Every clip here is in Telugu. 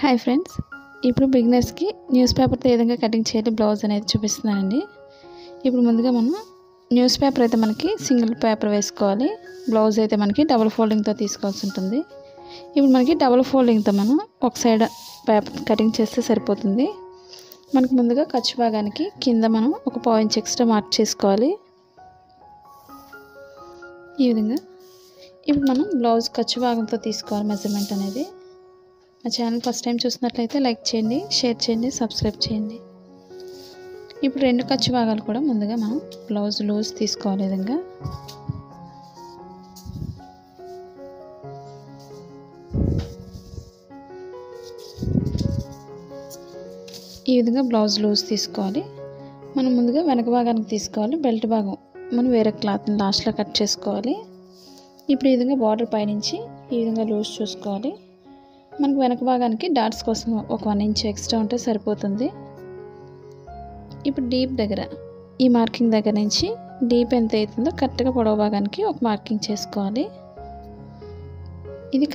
హాయ్ ఫ్రెండ్స్, ఇప్పుడు బిగినర్స్కి న్యూస్ పేపర్తో ఏ విధంగా కటింగ్ చేయాలి బ్లౌజ్ అనేది చూపిస్తున్నానండి. ఇప్పుడు ముందుగా మనం న్యూస్ పేపర్ అయితే మనకి సింగిల్ పేపర్ వేసుకోవాలి. బ్లౌజ్ అయితే మనకి డబుల్ ఫోల్డింగ్తో తీసుకోవాల్సి ఉంటుంది. ఇప్పుడు మనకి డబుల్ ఫోల్డింగ్తో మనం ఒక సైడ్ పేపర్ కటింగ్ చేస్తే సరిపోతుంది. మనకి ముందుగా ఖర్చు భాగానికి కింద మనం ఒక పావు ఇంచ్ ఎక్స్ట్రా మార్క్ చేసుకోవాలి. ఈ విధంగా ఇప్పుడు మనం బ్లౌజ్ ఖర్చు భాగంతో తీసుకోవాలి మెజర్మెంట్ అనేది. మా ఛానల్ ఫస్ట్ టైం చూసినట్లయితే లైక్ చేయండి, షేర్ చేయండి, సబ్స్క్రైబ్ చేయండి. ఇప్పుడు రెండు ఖర్చు భాగాలు కూడా ముందుగా మనం బ్లౌజ్ లూజ్ తీసుకోవాలి. విధంగా ఈ విధంగా బ్లౌజ్ లూజ్ తీసుకోవాలి. మనం ముందుగా వెనక భాగానికి తీసుకోవాలి. బెల్ట్ భాగం మనం వేరే క్లాత్ని లాస్ట్లో కట్ చేసుకోవాలి. ఇప్పుడు ఈ విధంగా బార్డర్ పైనుంచి ఈ విధంగా లూజ్ చూసుకోవాలి. మనకు వెనక భాగానికి డాట్స్ కోసం ఒక 1 ఇంచ్ ఎక్స్ట్రా ఉంటే సరిపోతుంది. ఇప్పుడు డీప్ దగ్గర ఈ మార్కింగ్ దగ్గర నుంచి డీప్ ఎంత అవుతుందో కరెక్ట్గా పొడవు భాగానికి ఒక మార్కింగ్ చేసుకోవాలి. ఇది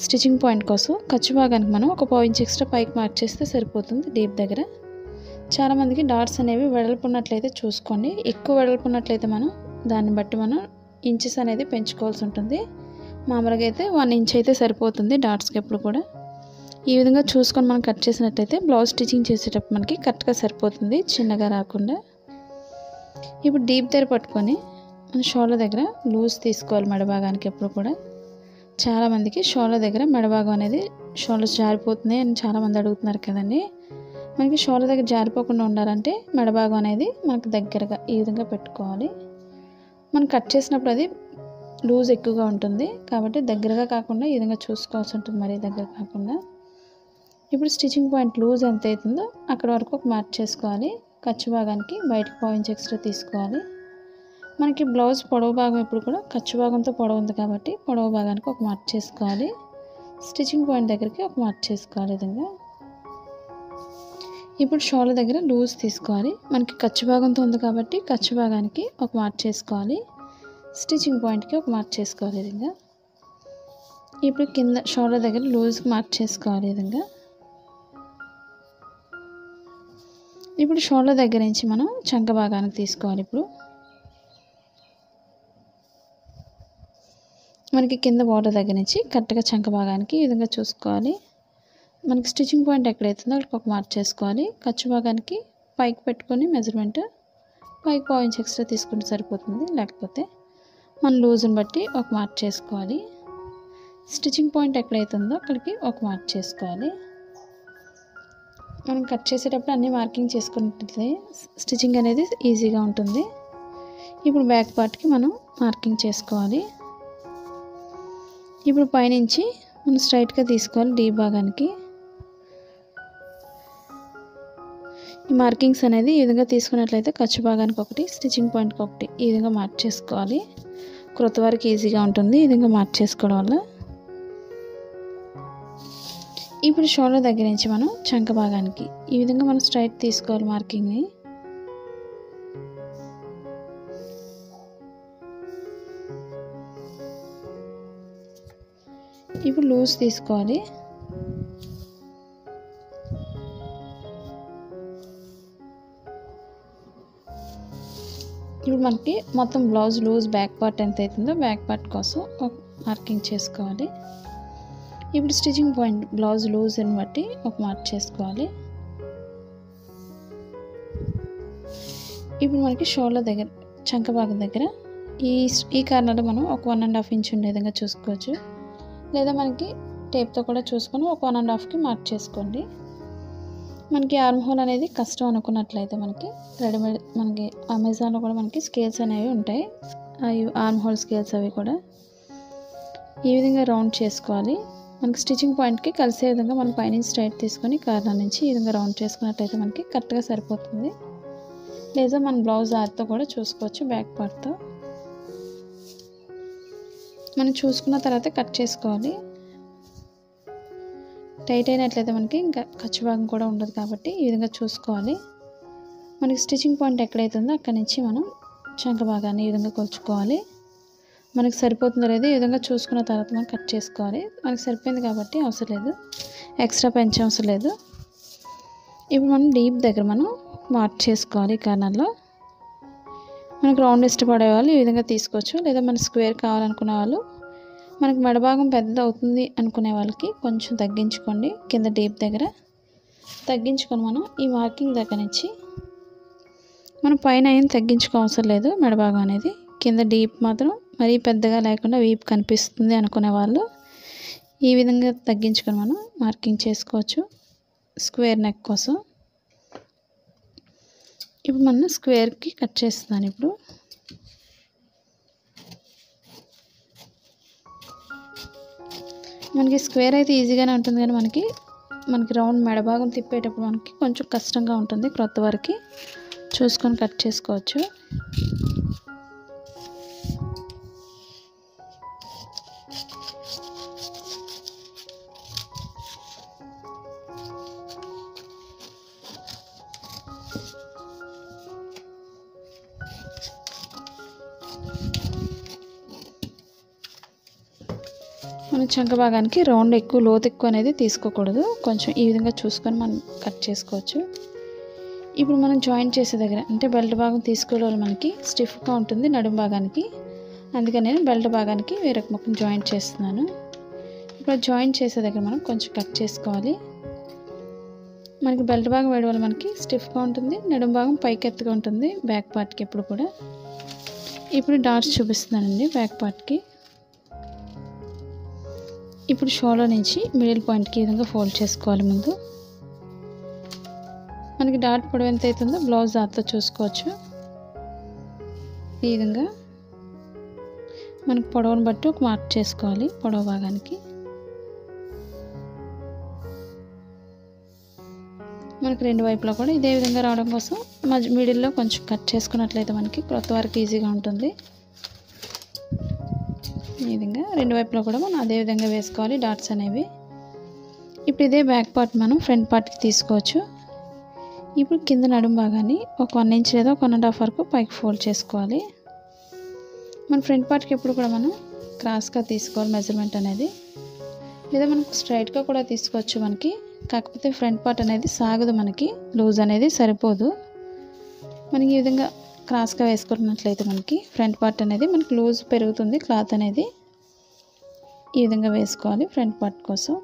స్టిచ్చింగ్ పాయింట్ కోసం ఖర్చు భాగానికి మనం ఒక పావు ఇంచ్ ఎక్స్ట్రా పైకి మార్క్ చేస్తే సరిపోతుంది. డీప్ దగ్గర చాలామందికి డాట్స్ అనేవి వెడల్పున్నట్లయితే చూసుకోండి. ఎక్కువ వెడల్పున్నట్లయితే మనం దాన్ని బట్టి మనం ఇంచెస్ అనేది పెంచుకోవాల్సి ఉంటుంది. మామూలుగా అయితే 1 ఇంచ్ అయితే సరిపోతుంది డాట్స్కి ఎప్పుడు కూడా. ఈ విధంగా చూసుకొని మనం కట్ చేసినట్లయితే బ్లౌజ్ స్టిచ్చింగ్ చేసేటప్పుడు మనకి కరెక్ట్గా సరిపోతుంది, చిన్నగా రాకుండా. ఇప్పుడు డీప్ దగ్గర పట్టుకొని మన షోల్డర్ దగ్గర లూజ్ తీసుకోవాలి మెడ భాగానికి ఎప్పుడు కూడా. చాలామందికి షోల్డర్ దగ్గర మెడ భాగం అనేది షోల్డర్స్ జారిపోతుంది అని చాలామంది అడుగుతున్నారు కదండి. మనకి షోల్డర్ దగ్గర జారిపోకుండా ఉండాలంటే మెడ భాగం అనేది మనకు దగ్గరగా ఈ విధంగా పెట్టుకోవాలి. మనం కట్ చేసినప్పుడు అది లూజ్ ఎక్కువగా ఉంటుంది కాబట్టి దగ్గరగా కాకుండా ఈ విధంగా చూసుకోవాల్సి ఉంటుంది, మరీ దగ్గర కాకుండా. ఇప్పుడు స్టిచ్చింగ్ పాయింట్ లూజ్ ఎంత అవుతుందో అక్కడ వరకు ఒక మార్క్ చేసుకోవాలి. ఖర్చు భాగానికి బయటకు పావు ఇంచ్ ఎక్స్ట్రా తీసుకోవాలి. మనకి బ్లౌజ్ పొడవు భాగం ఇప్పుడు కూడా ఖర్చు భాగంతో పొడవు ఉంది కాబట్టి పొడవు భాగానికి ఒక మార్క్ చేసుకోవాలి. స్టిచ్చింగ్ పాయింట్ దగ్గరికి ఒక మార్క్ చేసుకోవాలి. విధంగా ఇప్పుడు షోల్డర్ దగ్గర లూజ్ తీసుకోవాలి. మనకి ఖర్చు భాగంతో ఉంది కాబట్టి ఖర్చు భాగానికి ఒక మార్క్ చేసుకోవాలి. స్టిచ్చింగ్ పాయింట్కి ఒక మార్క్ చేసుకోవాలి. విధంగా ఇప్పుడు కింద షోల్డర్ దగ్గర లూజ్కి మార్క్ చేసుకోవాలి. విధంగా ఇప్పుడు షోల్డర్ దగ్గర నుంచి మనం చంక భాగానికి తీసుకోవాలి. ఇప్పుడు మనకి కింద బార్డర్ దగ్గర నుంచి కరెక్ట్గా చంక భాగానికి ఈ విధంగా చూసుకోవాలి. మనకి స్టిచ్చింగ్ పాయింట్ ఎక్కడైతుందో అక్కడికి ఒక మార్క్ చేసుకోవాలి. ఖర్చు భాగానికి పైకి పెట్టుకొని మెజర్మెంట్ పైకి పావు ఇంచ్ ఎక్స్ట్రా తీసుకుంటే సరిపోతుంది. లేకపోతే మన లూజ్ని బట్టి ఒక మార్క్ చేసుకోవాలి. స్టిచ్చింగ్ పాయింట్ ఎక్కడైతుందో అక్కడికి ఒక మార్క్ చేసుకోవాలి. మనం కట్ చేసేటప్పుడు అన్నీ మార్కింగ్ చేసుకుంటే స్టిచ్చింగ్ అనేది ఈజీగా ఉంటుంది. ఇప్పుడు బ్యాక్ పార్ట్కి మనం మార్కింగ్ చేసుకోవాలి. ఇప్పుడు పైనుంచి మనం స్ట్రైట్గా తీసుకోవాలి. డీ భాగానికి ఈ మార్కింగ్స్ అనేది ఈ విధంగా తీసుకున్నట్లయితే ఖర్చు భాగానికి ఒకటి, స్టిచ్చింగ్ పాయింట్కి ఒకటి ఈ విధంగా మార్క్ చేసుకోవాలి. క్రొత్త వారికి ఈజీగా ఉంటుంది ఈ విధంగా మార్క్ చేసుకోవడం వల్ల. ఇప్పుడు షోల్డర్ దగ్గర నుంచి మనం చంక భాగానికి ఈ విధంగా మనం స్ట్రైట్ తీసుకోవాలి మార్కింగ్ని. ఇప్పుడు లూజ్ తీసుకోవాలి. ఇప్పుడు మనకి మొత్తం బ్లౌజ్ లూజ్ బ్యాక్ పార్ట్ ఎంత అవుతుందో బ్యాక్ పార్ట్ కోసం ఒక మార్కింగ్ చేసుకోవాలి. ఇప్పుడు స్టిచ్చింగ్ పాయింట్ బ్లౌజ్ లూజ్ని బట్టి ఒక మార్క్ చేసుకోవాలి. ఇప్పుడు మనకి షోల్డర్ దగ్గర చంక భాగం దగ్గర ఈ కార్నర్లో మనం ఒక 1.5 ఇంచ్ ఉండే విధంగా చూసుకోవచ్చు. లేదా మనకి టేప్తో కూడా చూసుకొని ఒక 1.5కి మార్క్ చేసుకోండి. మనకి ఆర్మ్ హోల్ అనేది కష్టం అనుకున్నట్లయితే మనకి రెడీమేడ్ మనకి అమెజాన్లో కూడా మనకి స్కేల్స్ అనేవి ఉంటాయి. అవి ఆర్మ్ హోల్ స్కేల్స్ అవి కూడా ఈ విధంగా రౌండ్ చేసుకోవాలి. మనకి స్టిచ్చింగ్ పాయింట్కి కలిసే విధంగా మనం పైనుంచి స్ట్రైట్ తీసుకొని కార్నర్ నుంచి ఈ విధంగా రౌండ్ చేసుకున్నట్లయితే మనకి కరెక్ట్గా సరిపోతుంది. లేదా మన బ్లౌజ్ ఆర్తో కూడా చూసుకోవచ్చు. బ్యాక్ పార్ట్తో మనం చూసుకున్న తర్వాత కట్ చేసుకోవాలి. టైట్ అయినట్లయితే మనకి ఇంకా ఖర్చు భాగం కూడా ఉండదు కాబట్టి ఈ విధంగా చూసుకోవాలి. మనకి స్టిచ్చింగ్ పాయింట్ ఎక్కడైతుందో అక్కడి నుంచి మనం చంక భాగాన్ని ఈ విధంగా కొలుచుకోవాలి. మనకి సరిపోతుందో లేదో ఈ విధంగా చూసుకున్న తర్వాత మనం కట్ చేసుకోవాలి. మనకి సరిపోయింది కాబట్టి అవసరం లేదు, ఎక్స్ట్రా పెంచే అవసరం లేదు. ఇప్పుడు మనం డీప్ దగ్గర మనం మార్క్ చేసుకోవాలి. ఈ కార్నర్లో మనకు రౌండ్ ఇష్టపడే వాళ్ళు ఈ విధంగా తీసుకోవచ్చు, లేదా మన స్క్వేర్ కావాలనుకునే వాళ్ళు, మనకి మెడభాగం పెద్ద అవుతుంది అనుకునే వాళ్ళకి కొంచెం తగ్గించుకోండి. కింద డీప్ దగ్గర తగ్గించుకొని మనం ఈ మార్కింగ్ దగ్గర నుంచి మనం పైన ఏం తగ్గించుకో అవసరం లేదు. మెడభాగం అనేది కింద డీప్ మాత్రం మరీ పెద్దగా లేకుండా వీపు కనిపిస్తుంది అనుకునే వాళ్ళు ఈ విధంగా తగ్గించుకొని మనం మార్కింగ్ చేసుకోవచ్చు స్క్వేర్ నెక్ కోసం. ఇప్పుడు మనం స్క్వేర్కి కట్ చేస్తున్నాను. ఇప్పుడు మనకి స్క్వేర్ అయితే ఈజీగానే ఉంటుంది, కానీ మనకి రౌండ్ మెడభాగం తిప్పేటప్పుడు మనకి కొంచెం కష్టంగా ఉంటుంది. క్రొత్త వరకు చూసుకొని కట్ చేసుకోవచ్చు. మన చంక భాగానికి రౌండ్ ఎక్కువ లోతు ఎక్కువ అనేది తీసుకోకూడదు, కొంచెం ఈ విధంగా చూసుకొని మనం కట్ చేసుకోవచ్చు. ఇప్పుడు మనం జాయింట్ చేసే దగ్గర అంటే బెల్ట్ భాగం తీసుకోవాలి, మనకి స్టిఫ్గా ఉంటుంది నడుము భాగానికి, అందుకని నేను బెల్ట్ భాగానికి వేరొక ముక్కను జాయింట్ చేస్తున్నాను. ఇప్పుడు జాయింట్ చేసే దగ్గర మనం కొంచెం కట్ చేసుకోవాలి. మనకి బెల్ట్ భాగం వేయడం వల్ల మనకి స్టిఫ్గా ఉంటుంది, నడుము భాగం పైకెత్తుగా ఉంటుంది బ్యాక్ పార్ట్కి ఎప్పుడు కూడా. ఇప్పుడు డాట్స్ చూపిస్తున్నానండి బ్యాక్ పార్ట్కి. ఇప్పుడు షోల్డర్ నుంచి మిడిల్ పాయింట్కి ఈ విధంగా ఫోల్డ్ చేసుకోవాలి. ముందు మనకి డాట్ పొడవు ఎంత అవుతుందో బ్లౌజ్ దాంతో చూసుకోవచ్చు. ఈ విధంగా మనకి పొడవును బట్టి ఒక మార్క్ చేసుకోవాలి పొడవు భాగానికి. మనకి రెండు వైపులా కూడా ఇదే విధంగా రావడం కోసం మిడిల్లో కొంచెం కట్ చేసుకున్నట్లయితే మనకి క్రొత్త వరకు ఈజీగా ఉంటుంది. ఈ విధంగా రెండు వైపులా కూడా మనం అదే విధంగా వేసుకోవాలి డాట్స్ అనేవి. ఇప్పుడు ఇదే బ్యాక్ పార్ట్ మనం ఫ్రంట్ పార్ట్కి తీసుకోవచ్చు. ఇప్పుడు కింద నడుము భాగాన్ని ఒక 1 ఇంచ్ లేదా 1.5 వరకు పైకి ఫోల్డ్ చేసుకోవాలి. మన ఫ్రంట్ పార్ట్కి ఎప్పుడు కూడా మనం క్రాస్గా తీసుకోవాలి మెజర్మెంట్ అనేది, లేదా మనకు స్ట్రైట్గా కూడా తీసుకోవచ్చు మనకి. కాకపోతే ఫ్రంట్ పార్ట్ అనేది సాగదు, మనకి లూజ్ అనేది సరిపోదు. మనకి ఈ విధంగా క్రాస్గా వేసుకున్నట్లయితే మనకి ఫ్రంట్ పార్ట్ అనేది మనకి లూజ్ పెరుగుతుంది. క్లాత్ అనేది ఈ విధంగా వేసుకోవాలి ఫ్రంట్ పార్ట్ కోసం.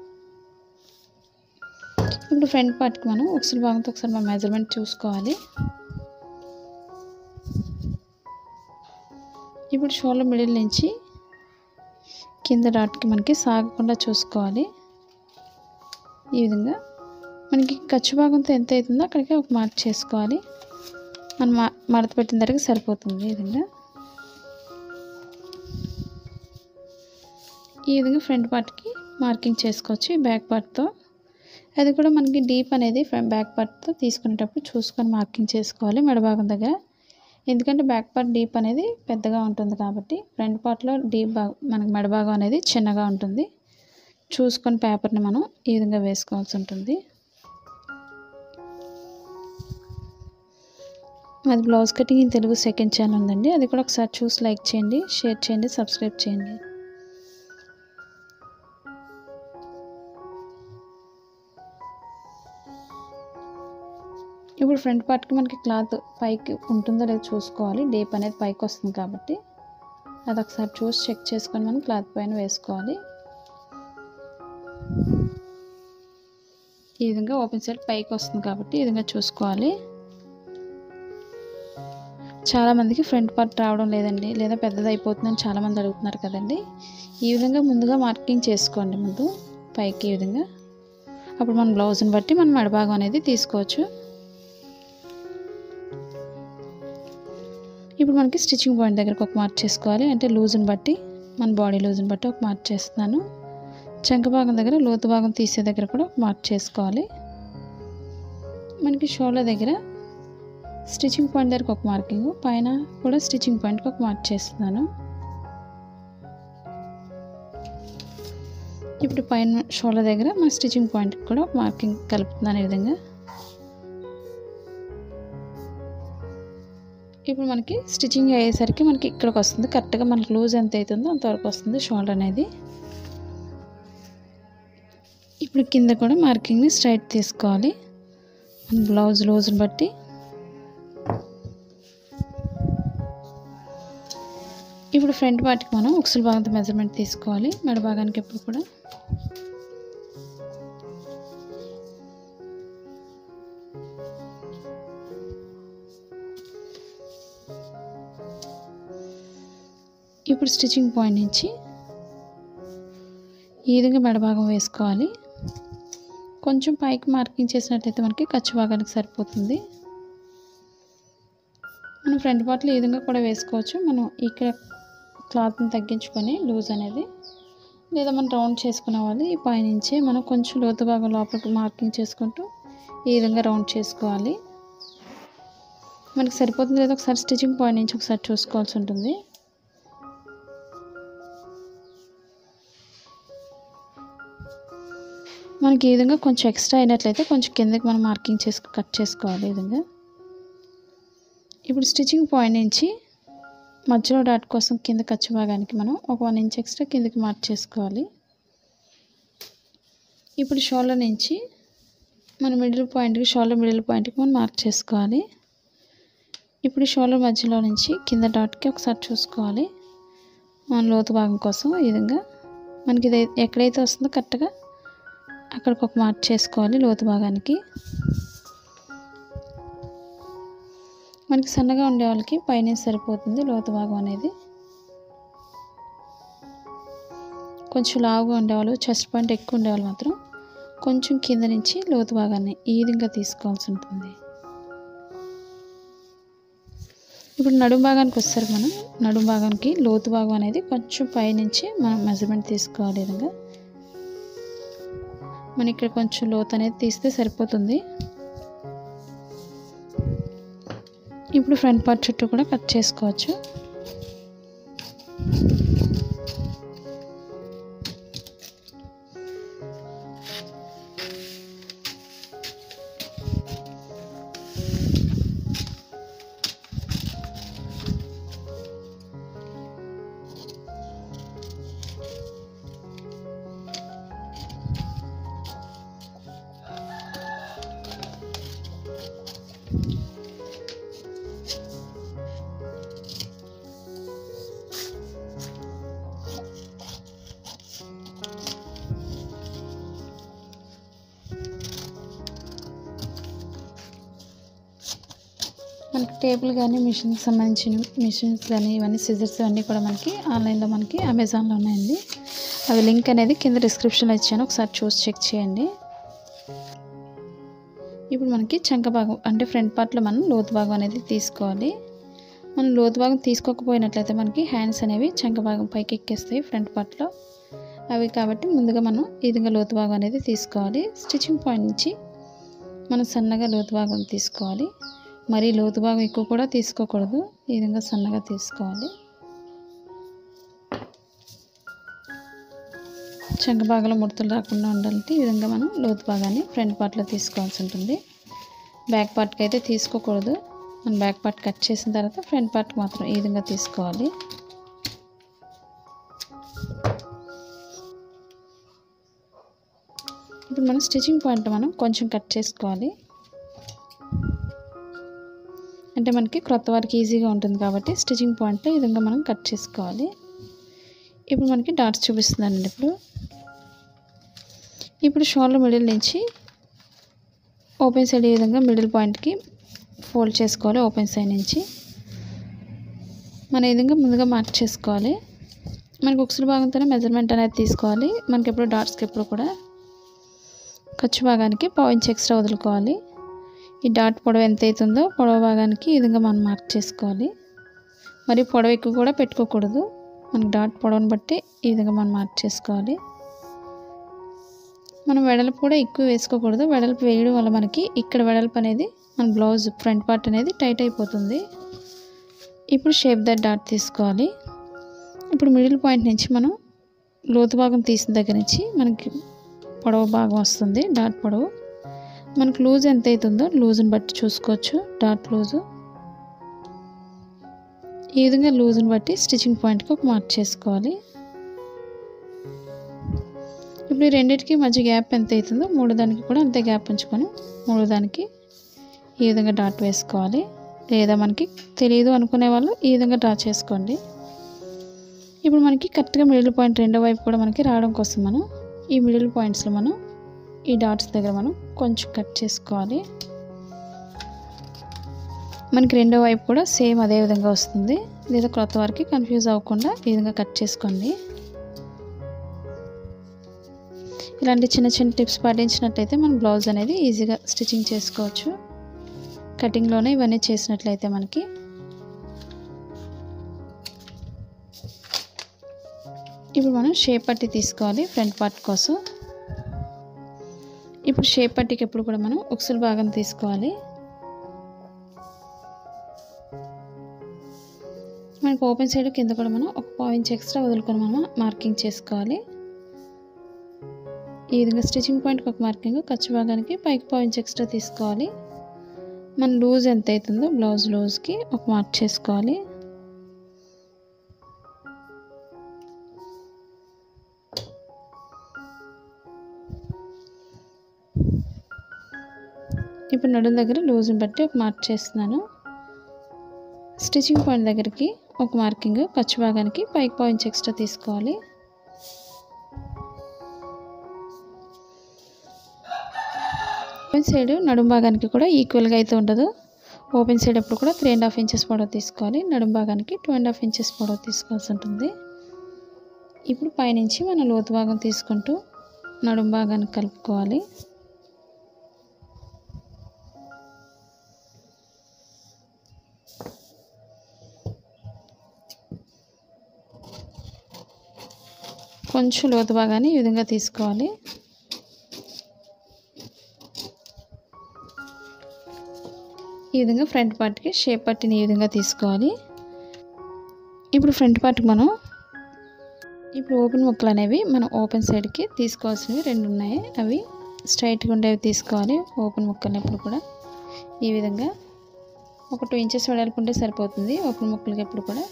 ఇప్పుడు ఫ్రంట్ పార్ట్కి మనం ఉక్సుల భాగంతో ఒకసారి మనం మెజర్మెంట్ చూసుకోవాలి. ఇప్పుడు షోల్డర్ మిడిల్ నుంచి కింద డాట్కి మనకి సాగకుండా చూసుకోవాలి. ఈ విధంగా మనకి ఖర్చు భాగంతో ఎంత అవుతుందో అక్కడికి ఒక మార్క్ చేసుకోవాలి. మనం మడత పెట్టిన దగ్గర సరిపోతుంది. ఈ విధంగా ఫ్రంట్ పార్ట్కి మార్కింగ్ చేసుకోవచ్చు బ్యాక్ పార్ట్తో. అది కూడా మనకి డీప్ అనేది బ్యాక్ పార్ట్తో తీసుకునేటప్పుడు చూసుకొని మార్కింగ్ చేసుకోవాలి మెడభాగం దగ్గర, ఎందుకంటే బ్యాక్ పార్ట్ డీప్ అనేది పెద్దగా ఉంటుంది కాబట్టి ఫ్రంట్ పార్ట్లో డీప్ మనకి మెడభాగం అనేది చిన్నగా ఉంటుంది. చూసుకొని పేపర్ని మనం ఈ విధంగా వేసుకోవాల్సి ఉంటుంది. అది blouse cutting in Telugu second channel ఉందండి, అది కూడా ఒకసారి చూసి లైక్ చేయండి, షేర్ చేయండి, సబ్స్క్రైబ్ చేయండి. ఇప్పుడు ఫ్రంట్ పార్ట్కి మనకి క్లాత్ పైకి ఉంటుందో లేదో చూసుకోవాలి. డీప్ అనేది పైకి వస్తుంది కాబట్టి అది ఒకసారి చూసి చెక్ చేసుకొని మనం క్లాత్ పైన వేసుకోవాలి. ఈ విధంగా ఓపెన్ సైడ్ పైకి వస్తుంది కాబట్టి ఈ విధంగా చూసుకోవాలి. చాలామందికి ఫ్రంట్ పార్ట్ రావడం లేదండి, లేదా పెద్దది అయిపోతుందని చాలామంది అడుగుతున్నారు కదండి. ఈ విధంగా ముందుగా మార్కింగ్ చేసుకోండి ముందు పైకి. ఈ విధంగా అప్పుడు మన బ్లౌజ్ని బట్టి మనం మెడభాగం అనేది తీసుకోవచ్చు. ఇప్పుడు మనకి స్టిచ్చింగ్ పాయింట్ దగ్గరకు ఒక మార్క్ చేసుకోవాలి, అంటే లూజ్ని బట్టి మన బాడీ లూజ్ని బట్టి ఒక మార్క్ చేస్తున్నాను. చంక భాగం దగ్గర లోతు భాగం తీసే దగ్గర కూడా ఒక మార్క్ చేసుకోవాలి. మనకి షోల్డర్ దగ్గర స్టిచ్చింగ్ పాయింట్ దగ్గరకు ఒక మార్కింగ్, పైన కూడా స్టిచ్చింగ్ పాయింట్కి ఒక మార్క్ చేస్తున్నాను. ఇప్పుడు పైన షోల్డర్ దగ్గర మన స్టిచ్చింగ్ పాయింట్కి కూడా ఒక మార్కింగ్ కలుపుతున్నాను. ఈ విధంగా ఇప్పుడు మనకి స్టిచ్చింగ్ అయ్యేసరికి మనకి ఇక్కడికి వస్తుంది, కరెక్ట్గా మనకి లూజ్ ఎంత అవుతుందో అంతవరకు వస్తుంది షోల్డర్ అనేది. ఇప్పుడు కింద కూడా మార్కింగ్ని స్ట్రైట్ తీసుకోవాలి మన బ్లౌజ్ లూజ్ని బట్టి. ఇప్పుడు ఫ్రంట్ పార్ట్కి మనం ఉక్సుల భాగంతో మెజర్మెంట్ తీసుకోవాలి మెడ భాగానికి ఎప్పుడు కూడా. ఇప్పుడు స్టిచ్చింగ్ పాయింట్ నుంచి ఈ విధంగా మెడ భాగం వేసుకోవాలి. కొంచెం పైకి మార్కింగ్ చేసినట్లయితే మనకి ఖర్చు భాగానికి సరిపోతుంది. మనం ఫ్రంట్ పార్ట్లో ఈ విధంగా కూడా వేసుకోవచ్చు. మనం ఇక్కడ క్లాత్ని తగ్గించుకొని లూజ్ అనేది, లేదా మనం రౌండ్ చేసుకునే వాళ్ళు ఈ పైనుంచి మనం కొంచెం లోతు భాగం లోపలికి మార్కింగ్ చేసుకుంటూ ఈ విధంగా రౌండ్ చేసుకోవాలి. మనకి సరిపోతుంది లేదా ఒకసారి స్టిచ్చింగ్ పాయింట్ నుంచి ఒకసారి చూసుకోవాల్సి ఉంటుంది. మనకి ఈ విధంగా కొంచెం ఎక్స్ట్రా అయినట్లయితే కొంచెం కిందకి మనం మార్కింగ్ కట్ చేసుకోవాలి ఈ విధంగా. ఇప్పుడు స్టిచ్చింగ్ పాయింట్ నుంచి మధ్యలో డాట్ కోసం కింద ఖర్చు భాగానికి మనం ఒక 1 ఇంచ్ ఎక్స్ట్రా కిందకి మార్క్ చేసుకోవాలి. ఇప్పుడు షోల్డర్ నుంచి మన మిడిల్ పాయింట్కి షోల్డర్ మిడిల్ పాయింట్కి మనం మార్క్ చేసుకోవాలి. ఇప్పుడు షోల్డర్ మధ్యలో నుంచి కింద డాట్కి ఒకసారి చూసుకోవాలి మన లోతు భాగం కోసం. ఈ విధంగా మనకి ఇది ఎక్కడైతే వస్తుందో కరెక్ట్గా అక్కడికి ఒక మార్క్ చేసుకోవాలి లోతు భాగానికి. మనకి సన్నగా ఉండే వాళ్ళకి పైన సరిపోతుంది లోతు భాగం అనేది. కొంచెం లావుగా ఉండేవాళ్ళు చెస్ట్ పాయింట్ ఎక్కువ ఉండేవాళ్ళు మాత్రం కొంచెం కింద నుంచి లోతు భాగాన్ని ఈ విధంగా తీసుకోవాల్సి ఉంటుంది. ఇప్పుడు నడుము భాగానికి వస్తారు. మనం నడుము భాగానికి లోతు భాగం అనేది కొంచెం పైనుంచి మనం మెజర్మెంట్ తీసుకోవాలి. ఈ విధంగా మనం ఇక్కడ కొంచెం లోతు అనేది తీస్తే సరిపోతుంది. ఇప్పుడు ఫ్రంట్ పార్ట్ చుట్టూ కూడా కట్ చేసుకోవచ్చు. మనకి టేబుల్ కానీ మిషన్కి సంబంధించిన మిషన్స్ కానీ ఇవన్నీ సిజర్స్ అన్నీ కూడా మనకి ఆన్లైన్లో మనకి అమెజాన్లో ఉన్నాయండి. అవి లింక్ అనేది కింద డిస్క్రిప్షన్లో ఇచ్చాను, ఒకసారి చూసి చెక్ చేయండి. ఇప్పుడు మనకి చంక భాగం అంటే ఫ్రంట్ పార్ట్లో మనం లోతు భాగం అనేది తీసుకోవాలి. మనం లోతు భాగం తీసుకోకపోయినట్లయితే మనకి హ్యాండ్స్ అనేవి చంక భాగం పైకి ఎక్కేస్తాయి ఫ్రంట్ పార్ట్లో అవి. కాబట్టి ముందుగా మనం ఈ విధంగా లోతు భాగం అనేది తీసుకోవాలి. స్టిచ్చింగ్ పాయింట్ నుంచి మనం సన్నగా లోతు భాగం తీసుకోవాలి. మరీ లోతు భాగం ఎక్కువ కూడా తీసుకోకూడదు, ఈ విధంగా సన్నగా తీసుకోవాలి. చంక భాగంలో ముడతలు రాకుండా ఉండాలంటే ఈ విధంగా మనం లోతు భాగాన్ని ఫ్రంట్ పార్ట్లో తీసుకోవాల్సి ఉంటుంది. బ్యాక్ పార్ట్కి అయితే తీసుకోకూడదు. మనం బ్యాక్ పార్ట్ కట్ చేసిన తర్వాత ఫ్రంట్ పార్ట్కి మాత్రం ఈ విధంగా తీసుకోవాలి. ఇప్పుడు మనం స్టిచ్చింగ్ పాయింట్ మనం కొంచెం కట్ చేసుకోవాలి. అంటే మనకి క్రొత్త వారికి ఈజీగా ఉంటుంది కాబట్టి స్టిచ్చింగ్ పాయింట్లో ఈ విధంగా మనం కట్ చేసుకోవాలి. ఇప్పుడు మనకి డాట్స్ చూపిస్తుందండి. ఇప్పుడు షోల్డర్ మిడిల్ నుంచి ఓపెన్ సైడ్ ఈ విధంగా మిడిల్ పాయింట్కి ఫోల్డ్ చేసుకోవాలి. ఓపెన్ సైడ్ నుంచి మనం ఈ విధంగా ముందుగా మార్క్ చేసుకోవాలి. మనకి ఉక్సుల భాగంతోనే మెజర్మెంట్ అనేది తీసుకోవాలి. మనకి ఎప్పుడు డాట్స్కి ఎప్పుడు కూడా ఖర్చు భాగానికి 1/2 ఇంచ్ ఎక్స్ట్రా వదులుకోవాలి. ఈ డాట్ పొడవు ఎంత అవుతుందో పొడవు భాగానికి ఈ విధంగా మనం మార్క్ చేసుకోవాలి. మరి పొడవు ఎక్కువ కూడా పెట్టుకోకూడదు. మనకి డాట్ పొడవును బట్టి ఈ విధంగా మనం మార్క్ చేసుకోవాలి. మనం వెడల్పు కూడా ఎక్కువ వేసుకోకూడదు. వెడల్పు వేయడం వల్ల మనకి ఇక్కడ వెడల్పు అనేది మన బ్లౌజ్ ఫ్రంట్ పార్ట్ అనేది టైట్ అయిపోతుంది. ఇప్పుడు షేప్ దట్ డాట్ తీసుకోవాలి. ఇప్పుడు మిడిల్ పాయింట్ నుంచి మనం లోతు భాగం తీసిన దగ్గర నుంచి మనకి పొడవు భాగం వస్తుంది. డాట్ పొడవు మనకు లూజ్ ఎంత అవుతుందో లూజ్ని బట్టి చూసుకోవచ్చు. డాట్ లూజు ఈ విధంగా లూజ్ని బట్టి స్టిచ్చింగ్ పాయింట్కి ఒక మార్క్ చేసుకోవాలి. ఇప్పుడు ఈ రెండింటికి మధ్య గ్యాప్ ఎంత అవుతుందో మూడో దానికి కూడా అంతే గ్యాప్ ఉంచుకొని మూడో దానికి ఈ విధంగా డాట్ వేసుకోవాలి. లేదా మనకి తెలియదు అనుకునే వాళ్ళు ఈ విధంగా డ్రా చేసుకోండి. ఇప్పుడు మనకి కరెక్ట్గా మిడిల్ పాయింట్ రెండో వైపు కూడా మనకి రావడం కోసం మనం ఈ మిడిల్ పాయింట్స్లో మనం ఈ డాట్స్ దగ్గర మనం కొంచెం కట్ చేసుకోవాలి. మనకి రెండో వైపు కూడా సేమ్ అదే విధంగా వస్తుంది. లేదా క్రొత్త వారికి కన్ఫ్యూజ్ అవ్వకుండా ఈ విధంగా కట్ చేసుకోండి. ఇలాంటి చిన్న చిన్న టిప్స్ పాటించినట్లయితే మన బ్లౌజ్ అనేది ఈజీగా స్టిచ్చింగ్ చేసుకోవచ్చు. కటింగ్లోనే ఇవన్నీ చేసినట్లయితే మనకి ఇప్పుడు మనం షేప్ పట్టి తీసుకోవాలి ఫ్రంట్ పార్ట్ కోసం. ఇప్పుడు షేప్ పట్టికి ఎప్పుడు కూడా మనం ఉక్సుల భాగం తీసుకోవాలి. మనకు ఓపెన్ సైడ్ కింద కూడా మనం ఒక 1 ఇంచ్ ఎక్స్ట్రా వదులుకొని మనం మార్కింగ్ చేసుకోవాలి. ఈ విధంగా స్టిచ్చింగ్ పాయింట్కి ఒక మార్కింగ్, ఖర్చు భాగానికి పైకి 1 ఇంచ్ ఎక్స్ట్రా తీసుకోవాలి. మన లూజ్ ఎంత అవుతుందో బ్లౌజ్ లూజ్కి ఒక మార్క్ చేసుకోవాలి. ఇప్పుడు నడుం దగ్గర లూజ్ని బట్టి ఒక మార్క్ చేస్తున్నాను. స్టిచ్చింగ్ పాయింట్ దగ్గరికి ఒక మార్కింగ్, ఖర్చు భాగానికి పైకి 1 ఇంచ్ ఎక్స్ట్రా తీసుకోవాలి. ఓపెన్ సైడ్ నడుం భాగానికి కూడా ఈక్వల్గా అయితే ఉండదు. ఓపెన్ సైడ్ ఎప్పుడు కూడా 3.5 ఇంచెస్ పొడవు తీసుకోవాలి. నడుం భాగానికి 2.5 ఇంచెస్ పొడవు తీసుకోవాల్సి ఉంటుంది. ఇప్పుడు పైనుంచి మనం లోతు భాగం తీసుకుంటూ నడుం భాగాన్ని కలుపుకోవాలి. కొంచెం లోతు భాగాన్ని ఈ విధంగా తీసుకోవాలి. ఈ విధంగా ఫ్రంట్ పార్ట్కి షేప్ పట్టిని ఈ విధంగా తీసుకోవాలి. ఇప్పుడు ఫ్రంట్ పార్ట్కి మనం ఇప్పుడు ఓపెన్ ముక్కలు అనేవి మనం ఓపెన్ సైడ్కి తీసుకోవాల్సినవి 2 ఉన్నాయి. అవి స్ట్రైట్గా ఉండేవి తీసుకోవాలి. ఓపెన్ ముక్కలు ఎప్పుడు కూడా ఈ విధంగా ఒక 2 ఇంచెస్ వెడల్పుంటే సరిపోతుంది ఓపెన్ ముక్కలకి ఎప్పుడు కూడా.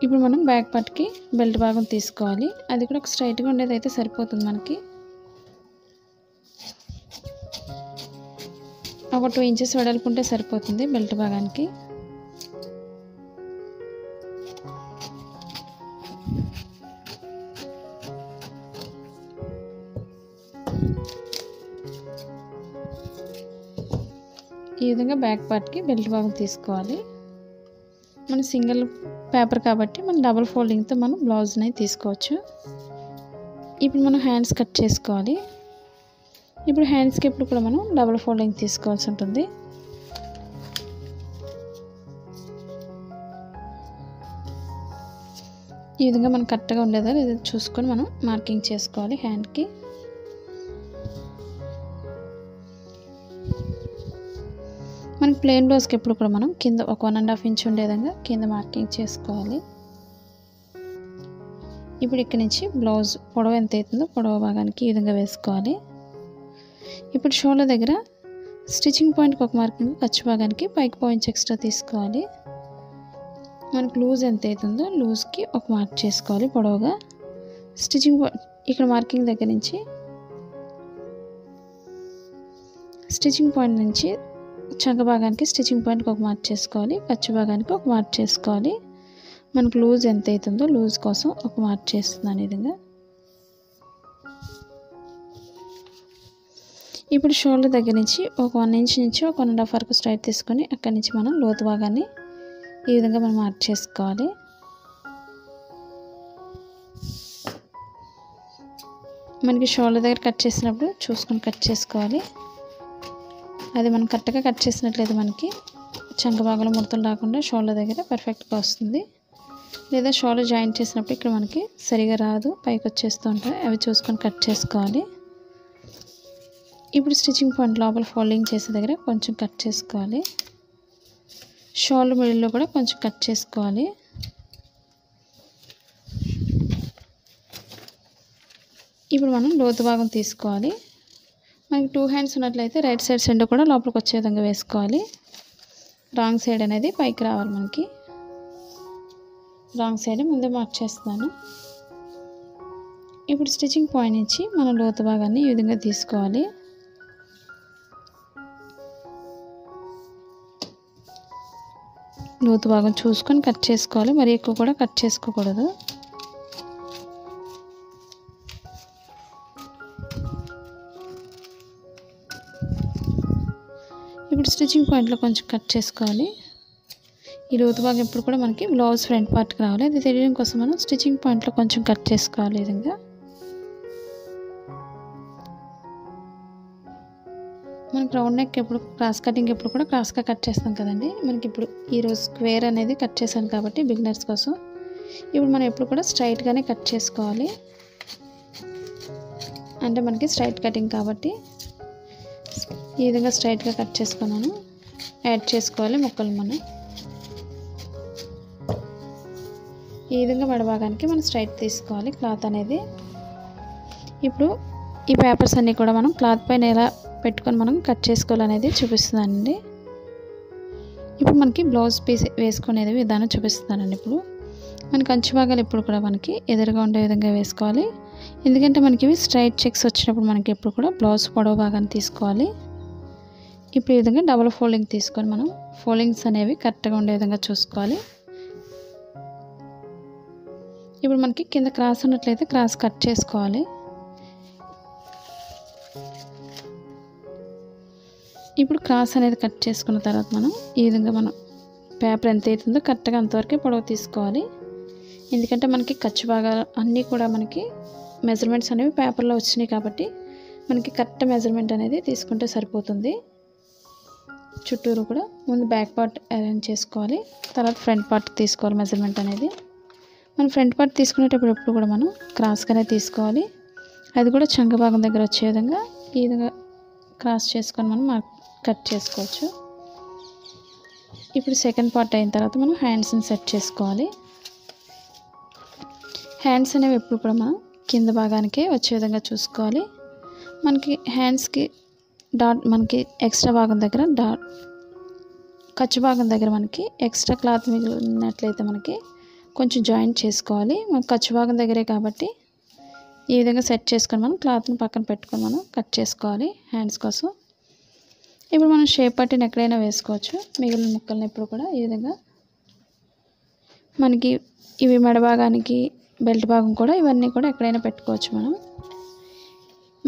ఇప్పుడు మనం బ్యాక్ పార్ట్కి బెల్ట్ భాగం తీసుకోవాలి. అది కూడా ఒక స్ట్రైట్గా ఉండేది అయితే సరిపోతుంది మనకి. ఒక 2 ఇంచెస్ వెడల్పుంటే సరిపోతుంది బెల్ట్ భాగానికి. ఈ విధంగా బ్యాక్ పార్ట్కి బెల్ట్ భాగం తీసుకోవాలి. మన సింగిల్ పేపర్ కాబట్టి మనం డబుల్ ఫోల్డింగ్తో మనం బ్లౌజ్ని తీసుకోవచ్చు. ఇప్పుడు మనం హ్యాండ్స్ కట్ చేసుకోవాలి. ఇప్పుడు హ్యాండ్స్కి ఇప్పుడు కూడా మనం డబుల్ ఫోల్డింగ్ తీసుకోవాల్సి ఉంటుంది. ఈ విధంగా మనం కరెక్ట్గా ఉండేదా లేదా చూసుకొని మనం మార్కింగ్ చేసుకోవాలి హ్యాండ్కి. మనకి ప్లెయిన్ బ్లౌజ్కి ఎప్పుడు కూడా మనం కింద ఒక 1.5 ఇంచ్ ఉండే విధంగా కింద మార్కింగ్ చేసుకోవాలి. ఇప్పుడు ఇక్కడ నుంచి బ్లౌజ్ పొడవు ఎంత అవుతుందో పొడవు భాగానికి ఈ విధంగా వేసుకోవాలి. ఇప్పుడు షోల్డర్ దగ్గర స్టిచ్చింగ్ పాయింట్కి ఒక మార్కింగ్, ఖర్చు భాగానికి పైకి 1 ఇంచ్ ఎక్స్ట్రా తీసుకోవాలి. మనకు లూజ్ ఎంత అవుతుందో లూజ్కి ఒక మార్క్ చేసుకోవాలి పొడవుగా. స్టిచ్చింగ్ ఇక్కడ మార్కింగ్ దగ్గర నుంచి స్టిచ్చింగ్ పాయింట్ నుంచి చంక భాగానికి స్టిచ్చింగ్ పాయింట్కి ఒక మార్క్ చేసుకోవాలి. ఖర్చు భాగానికి ఒక మార్క్ చేసుకోవాలి. మనకు లూజ్ ఎంత అవుతుందో లూజ్ కోసం ఒక మార్క్ చేస్తున్నాను ఈ విధంగా. ఇప్పుడు షోల్డర్ దగ్గర నుంచి ఒక 1 ఇంచ్ నుంచి ఒక 1.5 వరకు స్ట్రైట్ తీసుకొని అక్కడి నుంచి మనం లోతు భాగాన్ని ఈ విధంగా మనం మార్క్ చేసుకోవాలి. మనకి షోల్డర్ దగ్గర కట్ చేసినప్పుడు చూసుకొని కట్ చేసుకోవాలి. అది మనం కరెక్ట్గా కట్ చేసినట్లయితే మనకి చంక భాగంలో ముడతలు రాకుండా షోల్డర్ దగ్గర పర్ఫెక్ట్గా వస్తుంది. లేదా షోల్డర్ జాయింట్ చేసినప్పుడు ఇక్కడ మనకి సరిగా రాదు, పైకి వచ్చేస్తూ ఉంటాయి. అవి చూసుకొని కట్ చేసుకోవాలి. ఇప్పుడు స్టిచ్చింగ్ పాయింట్ లోపల ఫోల్డింగ్ చేసే దగ్గర కొంచెం కట్ చేసుకోవాలి. షోల్డర్ మిడిల్లో కూడా కొంచెం కట్ చేసుకోవాలి. ఇప్పుడు మనం లోతు భాగం తీసుకోవాలి. మనకి 2 హ్యాండ్స్ ఉన్నట్లయితే రైట్ సైడ్ సెంటర్ కూడా లోపలికి వచ్చే విధంగా వేసుకోవాలి. రాంగ్ సైడ్ అనేది పైకి రావాలి మనకి. రాంగ్ సైడ్ ముందే మార్క్ చేస్తున్నాను. ఇప్పుడు స్టిచ్చింగ్ పాయింట్ నుంచి మనం లోతు భాగాన్ని ఈ విధంగా తీసుకోవాలి. లోతు భాగం చూసుకొని కట్ చేసుకోవాలి, మరి ఎక్కువ కూడా కట్ చేసుకోకూడదు. ఇప్పుడు స్టిచ్చింగ్ పాయింట్లో కొంచెం కట్ చేసుకోవాలి. ఈ లోతు భాగం ఎప్పుడు కూడా మనకి బ్లౌజ్ ఫ్రంట్ పార్ట్కి రావాలి. అది తెలియడం కోసం మనం స్టిచ్చింగ్ పాయింట్లో కొంచెం కట్ చేసుకోవాలి. ఈ విధంగా మనకి రౌండ్ నెక్ ఎప్పుడు క్రాస్ కటింగ్ ఎప్పుడు కూడా క్రాస్గా కట్ చేస్తాం కదండి. మనకి ఇప్పుడు ఈరోజు స్క్వేర్ అనేది కట్ చేశాను కాబట్టి బిగినర్స్ కోసం. ఇప్పుడు మనం ఎప్పుడు కూడా స్ట్రైట్గానే కట్ చేసుకోవాలి. అంటే మనకి స్ట్రైట్ కటింగ్ కాబట్టి ఈ విధంగా స్ట్రైట్గా కట్ చేసుకున్నాను. యాడ్ చేసుకోవాలి ముక్కలు మనం. ఈ విధంగా మెడభాగానికి మనం స్ట్రైట్ తీసుకోవాలి క్లాత్ అనేది. ఇప్పుడు ఈ పేపర్స్ అన్నీ కూడా మనం క్లాత్ పైన ఎలా పెట్టుకొని మనం కట్ చేసుకోవాలనేది చూపిస్తున్నానండి. ఇప్పుడు మనకి బ్లౌజ్ పీస్ వేసుకునేది విధానం చూపిస్తున్నానండి. ఇప్పుడు మనకి అంచు భాగాలు ఎప్పుడు కూడా మనకి ఎదురుగా ఉండే విధంగా వేసుకోవాలి. ఎందుకంటే మనకి ఇవి స్ట్రైట్ చెక్స్ వచ్చినప్పుడు మనకి ఎప్పుడు కూడా బ్లౌజ్ పొడవు భాగాన్ని తీసుకోవాలి. ఇప్పుడు ఈ విధంగా డబుల్ ఫోల్డింగ్ తీసుకొని మనం ఫోల్డింగ్స్ అనేవి కరెక్ట్గా ఉండే విధంగా చూసుకోవాలి. ఇప్పుడు మనకి కింద క్రాస్ ఉన్నట్లయితే క్రాస్ కట్ చేసుకోవాలి. ఇప్పుడు క్రాస్ అనేది కట్ చేసుకున్న తర్వాత మనం ఈ విధంగా మనం పేపర్ ఎంత అవుతుందో కరెక్ట్గా అంతవరకే పొడవు తీసుకోవాలి. ఎందుకంటే మనకి ఖర్చు భాగాలు అన్నీ కూడా మనకి మెజర్మెంట్స్ అనేవి పేపర్లో వచ్చినాయి కాబట్టి మనకి కరెక్ట్ మెజర్మెంట్ అనేది తీసుకుంటే సరిపోతుంది. చుట్టూరు కూడా ముందు బ్యాక్ పార్ట్ అరేంజ్ చేసుకోవాలి, తర్వాత ఫ్రంట్ పార్ట్ తీసుకోవాలి మెజర్మెంట్ అనేది. మనం ఫ్రంట్ పార్ట్ తీసుకునేటప్పుడు ఎప్పుడు కూడా మనం క్రాస్గానే తీసుకోవాలి. అది కూడా చంక భాగం దగ్గర వచ్చే విధంగా ఈ విధంగా క్రాస్ చేసుకొని మనం కట్ చేసుకోవచ్చు. ఇప్పుడు సెకండ్ పార్ట్ అయిన తర్వాత మనం హ్యాండ్స్ని సెట్ చేసుకోవాలి. హ్యాండ్స్ అనేవి ఎప్పుడు కూడా మనం కింద భాగానికే వచ్చే విధంగా చూసుకోవాలి. మనకి హ్యాండ్స్కి డాట్ మనకి ఎక్స్ట్రా భాగం దగ్గర ఖర్చు భాగం దగ్గర మనకి ఎక్స్ట్రా క్లాత్ మిగిలినట్లయితే మనకి కొంచెం జాయింట్ చేసుకోవాలి. మనకి ఖర్చు భాగం దగ్గరే కాబట్టి ఈ విధంగా సెట్ చేసుకొని మనం క్లాత్ని పక్కన పెట్టుకొని మనం కట్ చేసుకోవాలి హ్యాండ్స్ కోసం. ఇప్పుడు మనం షేప్ పట్టిని ఎక్కడైనా వేసుకోవచ్చు. మిగిలిన ముక్కల్ని ఎప్పుడు కూడా ఈ విధంగా మనకి ఇవి మెడ భాగానికి బెల్ట్ భాగం కూడా ఇవన్నీ కూడా ఎక్కడైనా పెట్టుకోవచ్చు.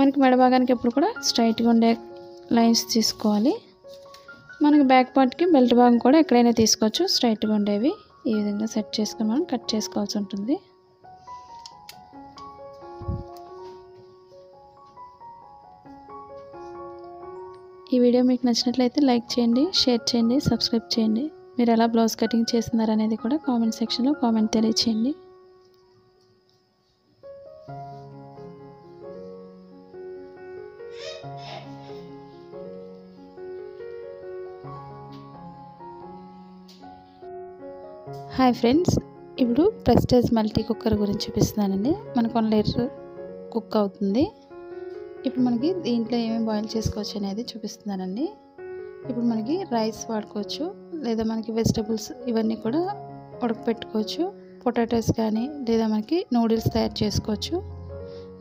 మనకి మెడ భాగానికి ఎప్పుడు కూడా స్ట్రైట్గా ఉండే లైన్స్ తీసుకోవాలి. మనకి బ్యాక్ పార్ట్కి బెల్ట్ భాగం కూడా ఎక్కడైనా తీసుకోవచ్చు స్ట్రైట్గా ఉండేవి. ఈ విధంగా సెట్ చేసుకొని మనం కట్ చేసుకోవాల్సి ఉంటుంది. ఈ వీడియో మీకు నచ్చినట్లయితే లైక్ చేయండి, షేర్ చేయండి, సబ్స్క్రైబ్ చేయండి. మీరు ఎలా బ్లౌజ్ కటింగ్ చేస్తున్నారనేది కూడా కామెంట్ సెక్షన్లో కామెంట్ తెలియచేయండి. హాయ్ ఫ్రెండ్స్, ఇప్పుడు ప్రెస్టేజ్ మల్టీ కుక్కర్ గురించి చూపిస్తున్నానండి. మనకు 1 లీటర్ కుక్ అవుతుంది. ఇప్పుడు మనకి దీంట్లో ఏమేమి బాయిల్ చేసుకోవచ్చు అనేది చూపిస్తున్నానండి. ఇప్పుడు మనకి రైస్ వాడుకోవచ్చు, లేదా మనకి వెజిటబుల్స్ ఇవన్నీ కూడా ఉడకపెట్టుకోవచ్చు. పొటాటోస్ కానీ, లేదా మనకి నూడిల్స్ తయారు చేసుకోవచ్చు,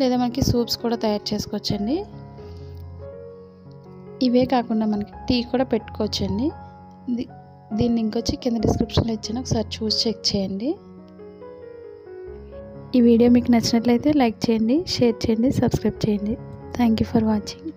లేదా మనకి సూప్స్ కూడా తయారు చేసుకోవచ్చండి. ఇవే కాకుండా మనకి టీ కూడా పెట్టుకోవచ్చండి. దీని లింక్ వచ్చి కింద డిస్క్రిప్షన్లో ఇచ్చాను, ఒకసారి చూసి చెక్ చేయండి. ఈ వీడియో మీకు నచ్చినట్లయితే లైక్ చేయండి, షేర్ చేయండి, సబ్స్క్రైబ్ చేయండి. Thank you for watching.